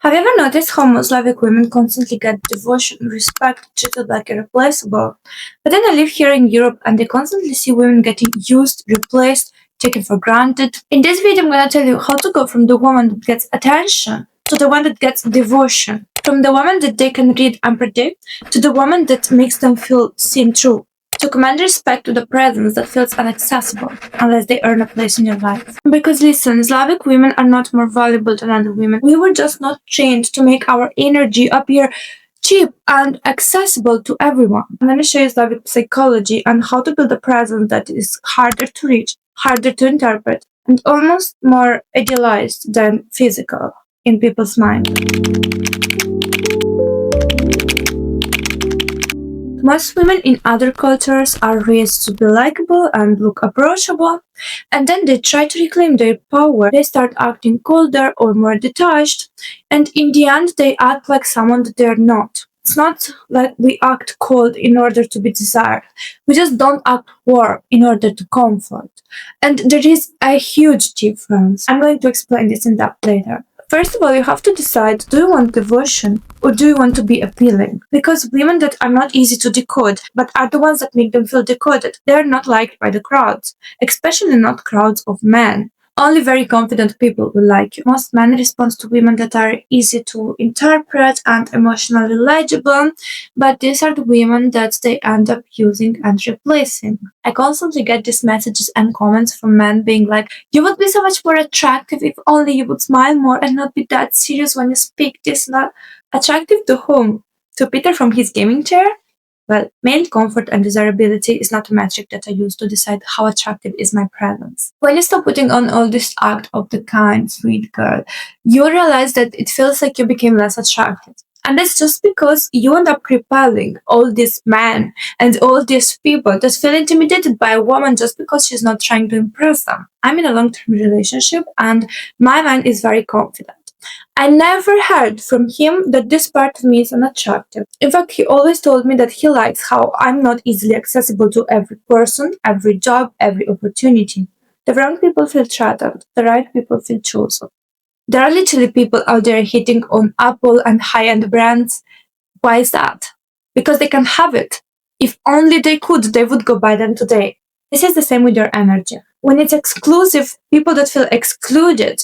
Have you ever noticed how most Slavic women constantly get devotion, respect, treated like irreplaceable? But then I live here in Europe and I constantly see women getting used, replaced, taken for granted. In this video, I'm gonna tell you how to go from the woman that gets attention to the one that gets devotion. From the woman that they can read and predict to the woman that makes them feel seen through. To command respect to the presence that feels inaccessible unless they earn a place in your life. Because listen, Slavic women are not more valuable than other women. We were just not trained to make our energy appear cheap and accessible to everyone. Let me show you Slavic psychology and how to build a presence that is harder to reach, harder to interpret, and almost more idealized than physical in people's mind. Most women in other cultures are raised to be likable and look approachable, and then they try to reclaim their power. They start acting colder or more detached, and in the end, they act like someone that they're not. It's not like we act cold in order to be desired. We just don't act warm in order to comfort. And there is a huge difference. I'm going to explain this in depth later. First of all, you have to decide, do you want devotion or do you want to be appealing? Because women that are not easy to decode, but are the ones that make them feel decoded, they're not liked by the crowds, especially not crowds of men. Only very confident people will like you. Most men respond to women that are easy to interpret and emotionally legible, but these are the women that they end up using and replacing. I constantly get these messages and comments from men being like, you would be so much more attractive if only you would smile more and not be that serious when you speak. This not attractive to whom? To Peter from his gaming chair? Well, male comfort and desirability is not a metric that I use to decide how attractive is my presence. When you stop putting on all this act of the kind, sweet girl, you realize that it feels like you became less attractive. And that's just because you end up repelling all these men and all these people that feel intimidated by a woman just because she's not trying to impress them. I'm in a long-term relationship and my man is very confident. I never heard from him that this part of me is unattractive. In fact, he always told me that he likes how I'm not easily accessible to every person, every job, every opportunity. The wrong people feel threatened, the right people feel chosen. There are literally people out there hitting on Apple and high-end brands. Why is that? Because they can have it. If only they could, they would go buy them today. This is the same with your energy. When it's exclusive, people that feel excluded,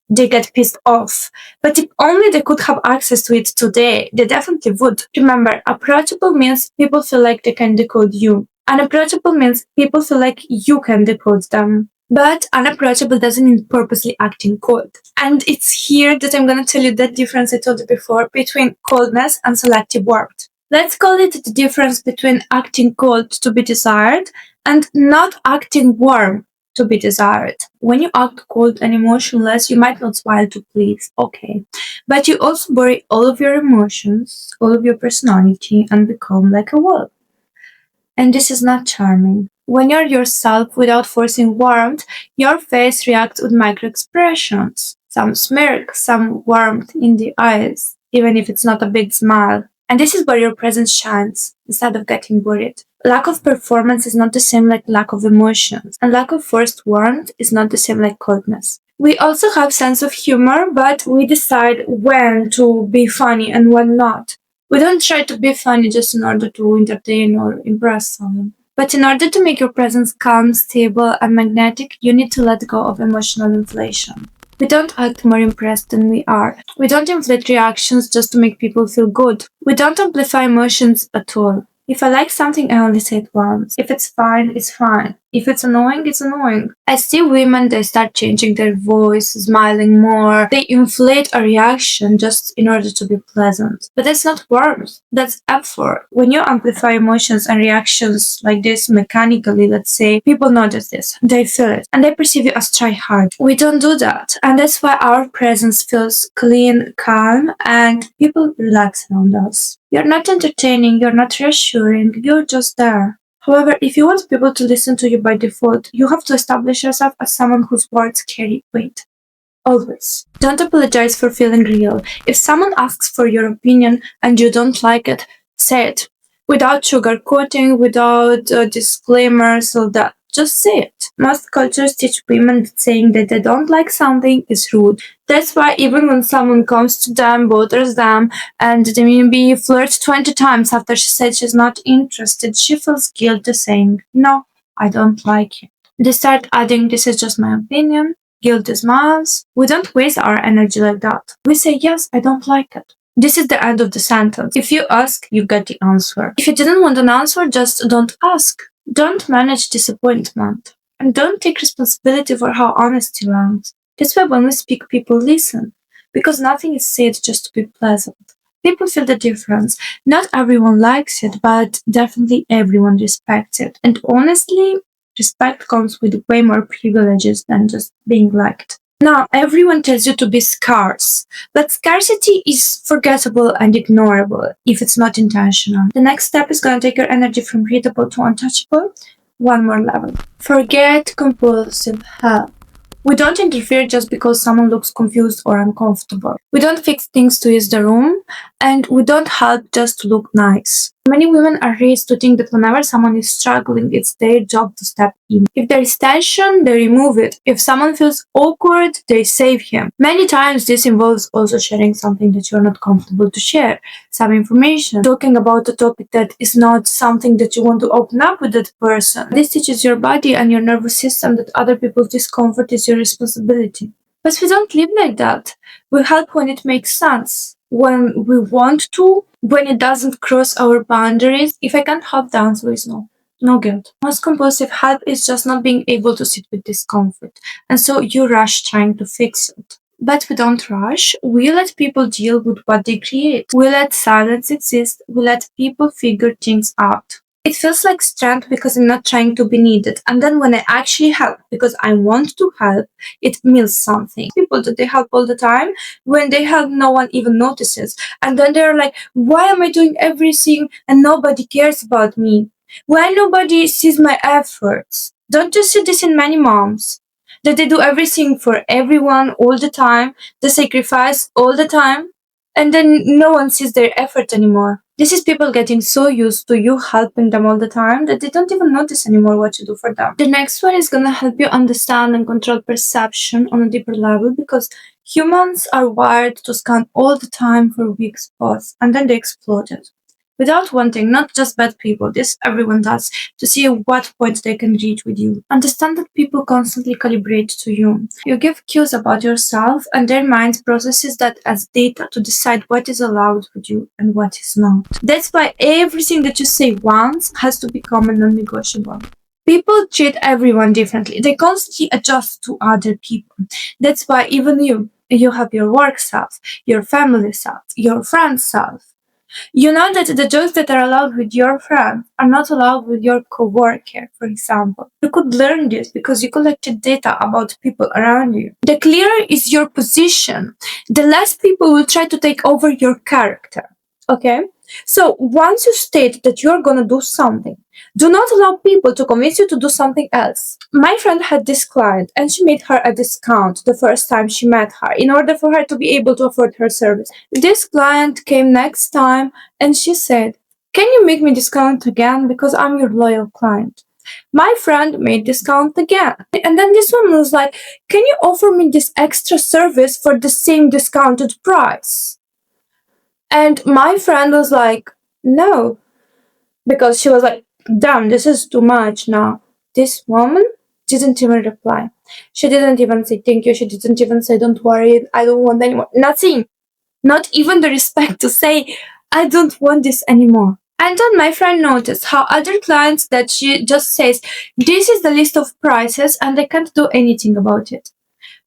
they get pissed off. But if only they could have access to it today, they definitely would. Remember, approachable means people feel like they can decode you. Unapproachable means people feel like you can decode them. But unapproachable doesn't mean purposely acting cold. And it's here that I'm gonna tell you that difference I told you before between coldness and selective warmth. Let's call it the difference between acting cold to be desired and not acting warm to be desired. When you act cold and emotionless, you might not smile to please, okay. But you also bury all of your emotions, all of your personality, and become like a wolf. And this is not charming. When you're yourself without forcing warmth, your face reacts with micro expressions. Some smirk, some warmth in the eyes, even if it's not a big smile. And this is where your presence shines, instead of getting worried. Lack of performance is not the same like lack of emotions, and lack of forced warmth is not the same like coldness. We also have sense of humor, but we decide when to be funny and when not. We don't try to be funny just in order to entertain or impress someone. But in order to make your presence calm, stable, and magnetic, you need to let go of emotional inflation. We don't act more impressed than we are. We don't inflate reactions just to make people feel good. We don't amplify emotions at all. If I like something, I only say it once. If it's fine, it's fine. If it's annoying, it's annoying. I see women, they start changing their voice, smiling more. They inflate a reaction just in order to be pleasant. But that's not warmth. That's effort. When you amplify emotions and reactions like this mechanically, let's say, people notice this. They feel it. And they perceive you as try hard. We don't do that. And that's why our presence feels clean, calm, and people relax around us. You're not entertaining, you're not reassuring, you're just there. However, if you want people to listen to you by default, you have to establish yourself as someone whose words carry weight. Always. Don't apologize for feeling real. If someone asks for your opinion and you don't like it, say it. Without sugarcoating, without disclaimers, all that. Just say it. Most cultures teach women that saying that they don't like something is rude. That's why even when someone comes to them, bothers them, and they maybe flirt 20 times after she said she's not interested, she feels guilty saying, no, I don't like it. They start adding, this is just my opinion, guilty smiles. We don't waste our energy like that. We say, yes, I don't like it. This is the end of the sentence. If you ask, you get the answer. If you didn't want an answer, just don't ask. Don't manage disappointment. And don't take responsibility for how honesty lands. That's why when we speak, people listen. Because nothing is said just to be pleasant. People feel the difference. Not everyone likes it, but definitely everyone respects it. And honestly, respect comes with way more privileges than just being liked. Now, everyone tells you to be scarce, but scarcity is forgettable and ignorable if it's not intentional. The next step is going to take your energy from readable to untouchable. One more level. Forget compulsive help. We don't interfere just because someone looks confused or uncomfortable. We don't fix things to ease the room, and we don't help just to look nice. Many women are raised to think that whenever someone is struggling, it's their job to step in. If there is tension, they remove it. If someone feels awkward, they save him. Many times this involves also sharing something that you're not comfortable to share, some information, talking about a topic that is not something that you want to open up with that person. This teaches your body and your nervous system that other people's discomfort is your responsibility. But we don't live like that. We help when it makes sense, when we want to, when it doesn't cross our boundaries. If I can't help, the answer is no. No guilt. Most compulsive help is just not being able to sit with discomfort, and so you rush trying to fix it. But we don't rush. We let people deal with what they create. We let silence exist. We let people figure things out. It feels like strength because I'm not trying to be needed. And then when I actually help because I want to help, it means something. People that they help all the time, when they help, no one even notices. And then they're like, why am I doing everything and nobody cares about me? Why nobody sees my efforts? Don't you see this in many moms? That they do everything for everyone all the time, they sacrifice all the time, and then no one sees their effort anymore. This is people getting so used to you helping them all the time that they don't even notice anymore what you do for them. The next one is gonna help you understand and control perception on a deeper level, because humans are wired to scan all the time for weak spots and then they explode it. Without wanting, not just bad people, this everyone does, to see what point they can reach with you. Understand that people constantly calibrate to you. You give cues about yourself, and their mind processes that as data to decide what is allowed with you and what is not. That's why everything that you say once has to become a non-negotiable. People treat everyone differently. They constantly adjust to other people. That's why even you have your work self, your family self, your friend self. You know that the jokes that are allowed with your friend are not allowed with your coworker, for example. You could learn this because you collected data about people around you. The clearer is your position, the less people will try to take over your character. Okay? So once you state that you're gonna do something, do not allow people to convince you to do something else. My friend had this client and she made her a discount the first time she met her in order for her to be able to afford her service. This client came next time and she said, can you make me discount again because I'm your loyal client? My friend made discount again. And then this woman was like, can you offer me this extra service for the same discounted price? And my friend was like, no, because she was like, damn, this is too much now. This woman didn't even reply. She didn't even say thank you. She didn't even say, don't worry, I don't want anymore. Nothing. Not even the respect to say, I don't want this anymore. And then my friend noticed how other clients that she just says, this is the list of prices and they can't do anything about it.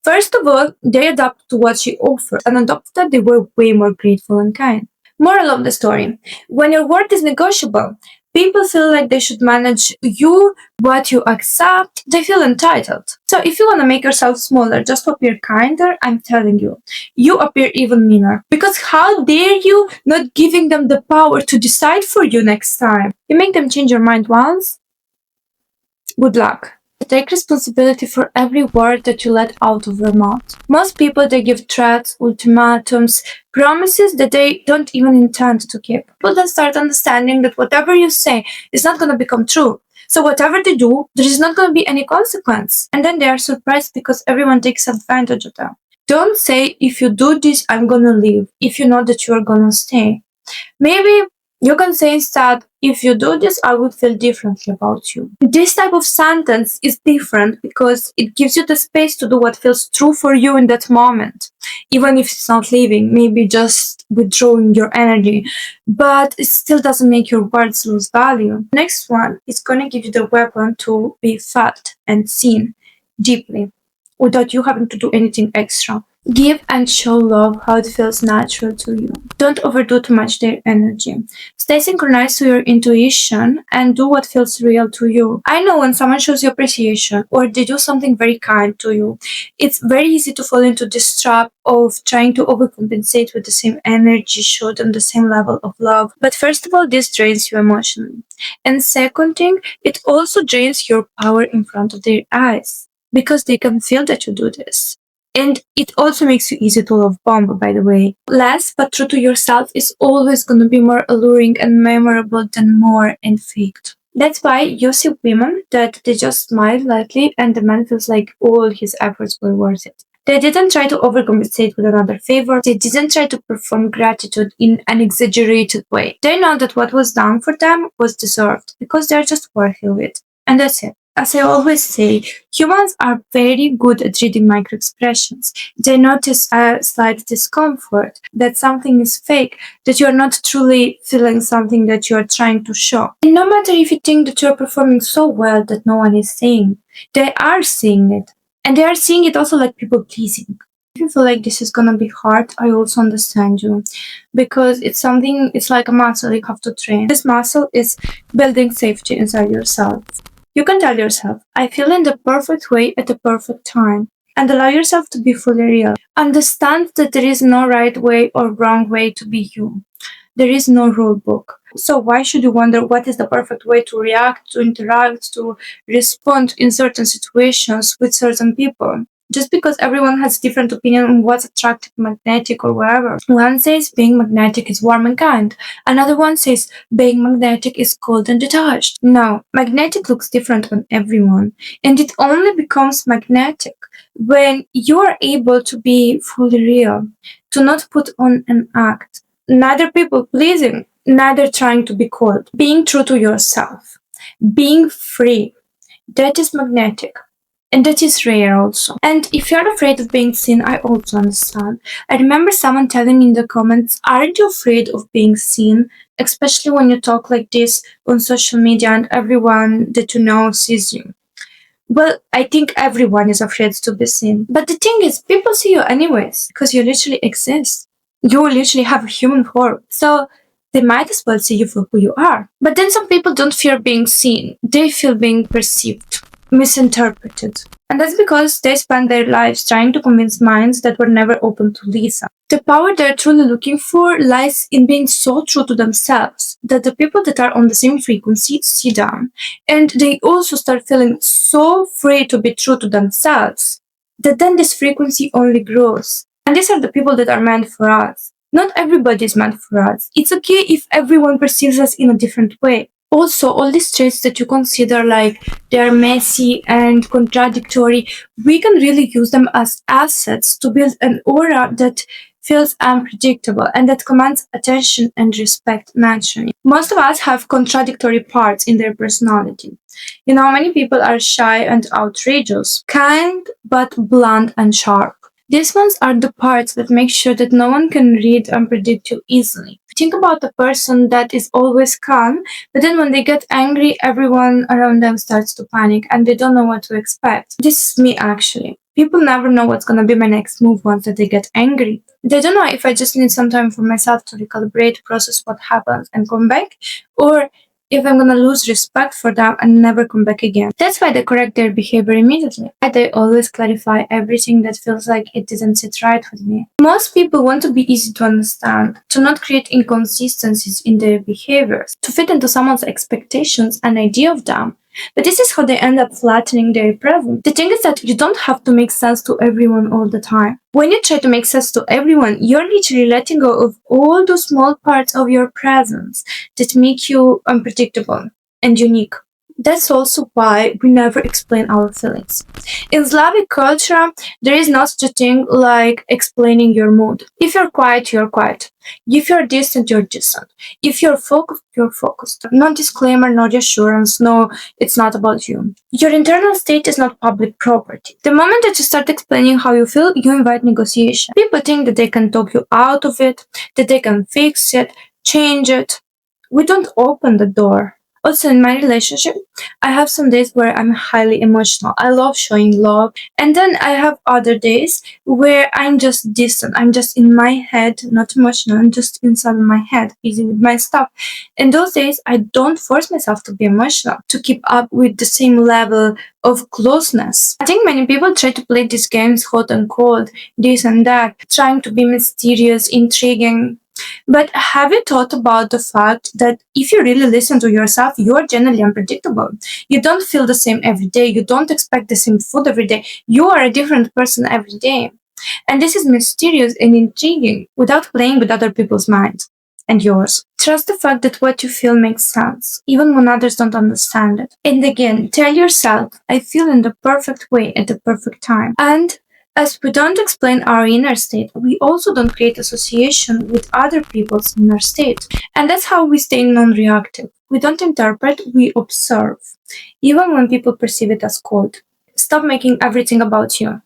First of all, they adapt to what she offered, and on top of that, they were way more grateful and kind. Moral of the story: when your word is negotiable, people feel like they should manage you, what you accept, they feel entitled. So if you want to make yourself smaller just to appear kinder, I'm telling you, you appear even meaner. Because how dare you not giving them the power to decide for you next time? You make them change your mind once, good luck. Take responsibility for every word that you let out of your mouth. Most people, they give threats, ultimatums, promises that they don't even intend to keep. People then start understanding that whatever you say is not going to become true. So whatever they do, there is not going to be any consequence. And then they are surprised because everyone takes advantage of them. Don't say, if you do this, I'm gonna leave, if you know that you are gonna stay. Maybe you can say instead, if you do this, I would feel differently about you. This type of sentence is different because it gives you the space to do what feels true for you in that moment. Even if it's not leaving, maybe just withdrawing your energy, but it still doesn't make your words lose value. Next one is gonna give you the weapon to be felt and seen deeply without you having to do anything extra. Give and show love how it feels natural to you. Don't overdo too much their energy. Stay synchronized to your intuition and do what feels real to you. I know when someone shows you appreciation or they do something very kind to you, it's very easy to fall into this trap of trying to overcompensate with the same energy showed on the same level of love. But first of all, this drains you emotionally. And second thing, it also drains your power in front of their eyes because they can feel that you do this. And it also makes you easy to love bomb, by the way. Less but true to yourself is always going to be more alluring and memorable than more and faked. That's why you see women that they just smile lightly and the man feels like all his efforts were worth it. They didn't try to overcompensate with another favor. They didn't try to perform gratitude in an exaggerated way. They know that what was done for them was deserved because they're just worthy of it. And that's it. As I always say, humans are very good at reading microexpressions. They notice a slight discomfort, that something is fake, that you're not truly feeling something that you're trying to show. And no matter if you think that you're performing so well that no one is seeing, they are seeing it. And they are seeing it also like people pleasing. If you feel like this is gonna be hard, I also understand you. Because it's like a muscle you have to train. This muscle is building safety inside yourself. You can tell yourself, I feel in the perfect way at the perfect time, and allow yourself to be fully real. Understand that there is no right way or wrong way to be you. There is no rule book. So why should you wonder what is the perfect way to react, to interact, to respond in certain situations with certain people? Just because everyone has different opinion on what's attractive, magnetic, or whatever. One says being magnetic is warm and kind. Another one says being magnetic is cold and detached. No, magnetic looks different on everyone. And it only becomes magnetic when you are able to be fully real, to not put on an act. Neither people pleasing, neither trying to be cold. Being true to yourself. Being free. That is magnetic. And that is rare also. And if you're afraid of being seen, I also understand. I remember someone telling me in the comments, aren't you afraid of being seen? Especially when you talk like this on social media and everyone that you know sees you. Well, I think everyone is afraid to be seen. But the thing is, people see you anyways, because you literally exist. You literally have a human form. So they might as well see you for who you are. But then some people don't fear being seen. They feel being perceived, misinterpreted. And that's because they spend their lives trying to convince minds that were never open to Lisa. The power they're truly looking for lies in being so true to themselves that the people that are on the same frequency see them. And they also start feeling so free to be true to themselves that then this frequency only grows. And these are the people that are meant for us. Not everybody is meant for us. It's okay if everyone perceives us in a different way. Also, all these traits that you consider like they're messy and contradictory, we can really use them as assets to build an aura that feels unpredictable and that commands attention and respect naturally. Most of us have contradictory parts in their personality. You know, many people are shy and outrageous, kind but blunt and sharp. These ones are the parts that make sure that no one can read and predict you easily. Think about a person that is always calm, but then when they get angry, everyone around them starts to panic and they don't know what to expect. This is me actually. People never know what's gonna be my next move once that they get angry. They don't know if I just need some time for myself to recalibrate, process what happened, and come back, or if I'm gonna lose respect for them and never come back again. That's why they correct their behavior immediately. They always clarify everything that feels like it didn't sit right with me. Most people want to be easy to understand, to not create inconsistencies in their behaviors, to fit into someone's expectations and idea of them. But this is how they end up flattening their presence. The thing is that you don't have to make sense to everyone all the time. When you try to make sense to everyone, you're literally letting go of all those small parts of your presence that make you unpredictable and unique. That's also why we never explain our feelings. In Slavic culture, there is no such a thing like explaining your mood. If you're quiet, you're quiet. If you're distant, you're distant. If you're focused, you're focused. No disclaimer, no reassurance, no, it's not about you. Your internal state is not public property. The moment that you start explaining how you feel, you invite negotiation. People think that they can talk you out of it, that they can fix it, change it. We don't open the door. Also, in my relationship, I have some days where I'm highly emotional. I love showing love. And then I have other days where I'm just distant. I'm just in my head, not emotional. I'm just inside my head, busy with my stuff. In those days, I don't force myself to be emotional, to keep up with the same level of closeness. I think many people try to play these games hot and cold, this and that, trying to be mysterious, intriguing. But have you thought about the fact that if you really listen to yourself, you are generally unpredictable? You don't feel the same every day. You don't expect the same food every day. You are a different person every day. And this is mysterious and intriguing without playing with other people's minds and yours. Trust the fact that what you feel makes sense, even when others don't understand it. And again, tell yourself, I feel in the perfect way at the perfect time. And as we don't explain our inner state, we also don't create association with other people's inner state. And that's how we stay non-reactive. We don't interpret, we observe, even when people perceive it as cold. Stop making everything about you.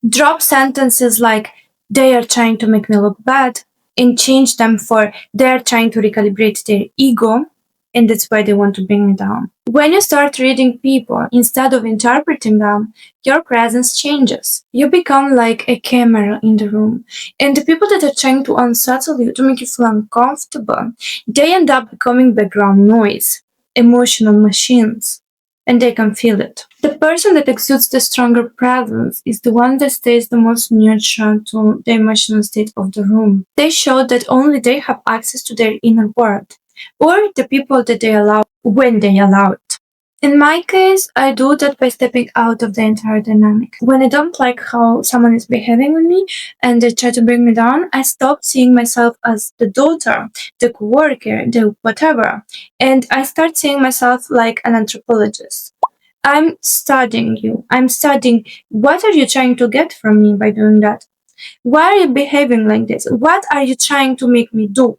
Drop sentences like, they are trying to make me look bad, and change them for, they're trying to recalibrate their ego, and that's why they want to bring me down. When you start reading people instead of interpreting them, your presence changes. You become like a camera in the room. And the people that are trying to unsettle you, to make you feel uncomfortable, they end up becoming background noise, emotional machines. And they can feel it. The person that exudes the stronger presence is the one that stays the most neutral to the emotional state of the room. They show that only they have access to their inner world, or the people that they allow when they allow it. In my case, I do that by stepping out of the entire dynamic. When I don't like how someone is behaving with me and they try to bring me down, I stop seeing myself as the daughter, the co-worker, the whatever, and I start seeing myself like an anthropologist. I'm studying you. I'm studying what are you trying to get from me by doing that? Why are you behaving like this? What are you trying to make me do?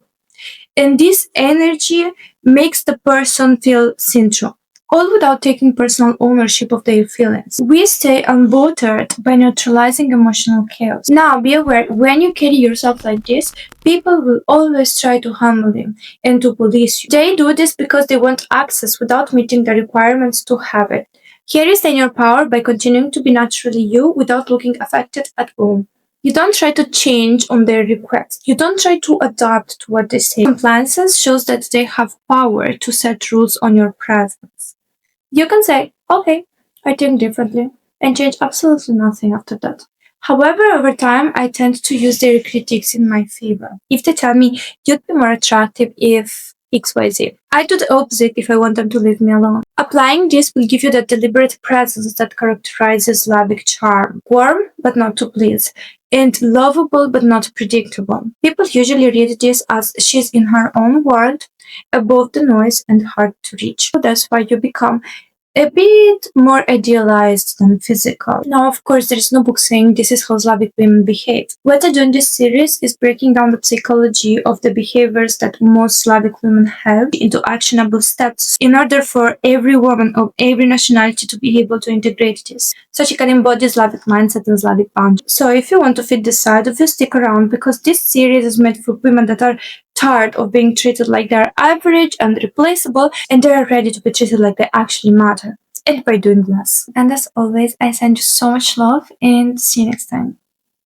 And this energy makes the person feel central, all without taking personal ownership of their feelings. We stay unbothered by neutralizing emotional chaos. Now, be aware, when you carry yourself like this, people will always try to humble you and to police you. They do this because they want access without meeting the requirements to have it. Here you stay in your power by continuing to be naturally you without looking affected at all. You don't try to change on their request. You don't try to adapt to what they say. Compliances shows that they have power to set rules on your presence. You can say, okay, I think differently, and change absolutely nothing after that. However, over time, I tend to use their critiques in my favor. If they tell me, you'd be more attractive if XYZ, I do the opposite if I want them to leave me alone. Applying this will give you the deliberate presence that characterizes Slavic charm. Warm, but not to please, and lovable, but not predictable. People usually read this as she's in her own world, above the noise and hard to reach. So that's why you become a bit more idealized than physical. Now, of course, there is no book saying this is how Slavic women behave. What I do in this series is breaking down the psychology of the behaviors that most Slavic women have into actionable steps in order for every woman of every nationality to be able to integrate this, so she can embody Slavic mindset and Slavic boundaries. So if you want to fit this side of you, stick around, because this series is made for women that are tired of being treated like they're average and replaceable, and they're ready to be treated like they actually matter, and by doing less. And as always, I send you so much love, and see you next time.